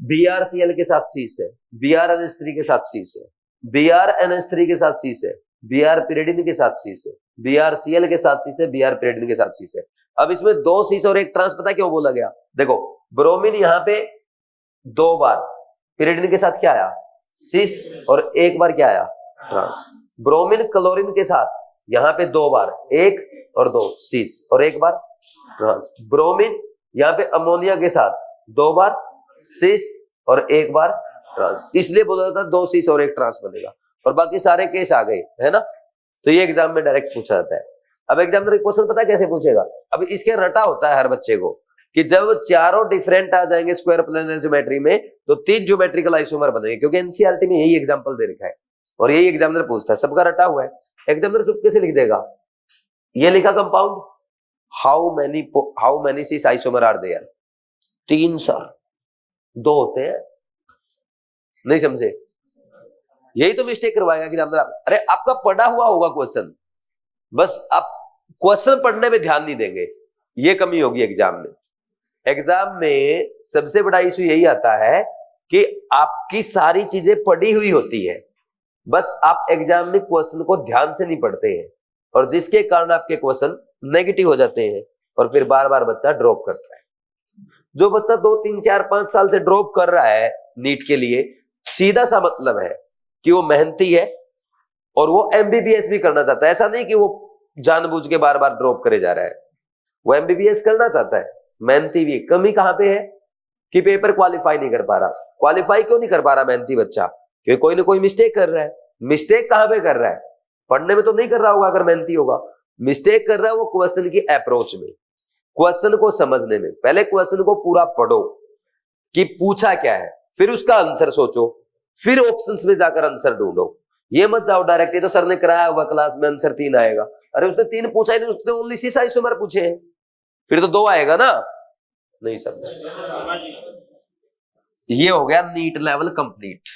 BrCl के साथ शीश है, BrNH3 के साथ शीश है, BrNH3 के साथ शीश है, Br pyridine के साथ शीश है, BrCl के साथ शीश है, Br pyridine के साथ शीश है। अब इसमें दो शीश और एक ट्रांस, पता क्यों बोला गया? देखो ब्रोमीन यहाँ पे 2 बार, pyridine के साथ क्या आया? शीश, और एक बार क्या आया? ट्रांस। ब्रोमीन क्लोरीन के साथ यहाँ पे 2 बार, 1 और 2 शीश, और एक बार ट्रांस। ब्रोमीन यहाँ पे अमोनिया के साथ 2 बार शीश और एक बार ट्रांस, इसलिए बोला जाता है 2 शीश और एक ट्रांस बनेगा, और बाकी सारे केस आ गए, है ना? तो ये एग्जाम में डायरेक्ट पूछा जाता है। अब एग्जामिनर क्वेश्चन पता है कैसे पूछेगा? अब इसके रटा होता है हर बच्चे को कि जब चारों डिफरेंट आ जाएंगे स्क्वायर प्लेनर ज्योमेट्री में तो 3 ज्योमेट्रिकल आइसोमर बनेंगे, क्योंकि एनसीईआरटी में यही एग्जांपल दे रखा है और यही एग्जामिनर पूछता है, सबका रटा हुआ है। एग्जामिनर चुपके से लिख देगा, ये लिखा कंपाउंड, हाउ मेनी शीश आइसोमर आर देयर? 3 सर, 2 होते हैं। नहीं समझे? यही तो मिस्टेक करवाएगा एग्जामिनर। अरे आपका पढ़ा हुआ होगा क्वेश्चन, बस आप क्वेश्चन पढ़ने में ध्यान नहीं देंगे, ये कमी होगी एग्जाम में। एग्जाम में सबसे बड़ा इशू यही आता है कि आपकी सारी चीजें पढ़ी हुई होती है, बस आप एग्जाम में क्वेश्चन को ध्यान से नहीं पढ़ते हैं, और जिसके कारण आपके क्वेश्चन नेगेटिव हो जाते हैं और फिर बार बार बच्चा ड्रॉप करता है। जो बच्चा 2, 3, 4, 5 साल से ड्रॉप कर रहा है नीट के लिए, सीधा सा मतलब है कि वो मेहनती है और वो एमबीबीएस भी करना चाहता है। ऐसा नहीं कि वो जानबूझ के बार बार ड्रॉप करे जा रहा है, वो एमबीबीएस करना चाहता है, मेहनती भी। कमी कहां पे है कि पेपर क्वालिफाई नहीं कर पा रहा। क्वालिफाई क्यों नहीं कर पा रहा मेहनती बच्चा? क्योंकि कोई ना कोई मिस्टेक कर रहा है। मिस्टेक कहां पे कर रहा है? पढ़ने में तो नहीं कर रहा होगा अगर मेहनती होगा, मिस्टेक कर रहा है वो क्वेश्चन की अप्रोच में, क्वेश्चन को समझने में। पहले क्वेश्चन को पूरा पढ़ो कि पूछा क्या है, फिर उसका आंसर सोचो, फिर ऑप्शंस में जाकर आंसर ढूंढो। ये मत जाओ डायरेक्ट, ये तो सर ने कराया होगा क्लास में, आंसर 3 आएगा। अरे उसने 3 पूछा ही नहीं, उसने ओनली 6 आइसोमर पूछे हैं, फिर तो 2 आएगा ना। नहीं समझ? ये हो गया नीट लेवल कंप्लीट।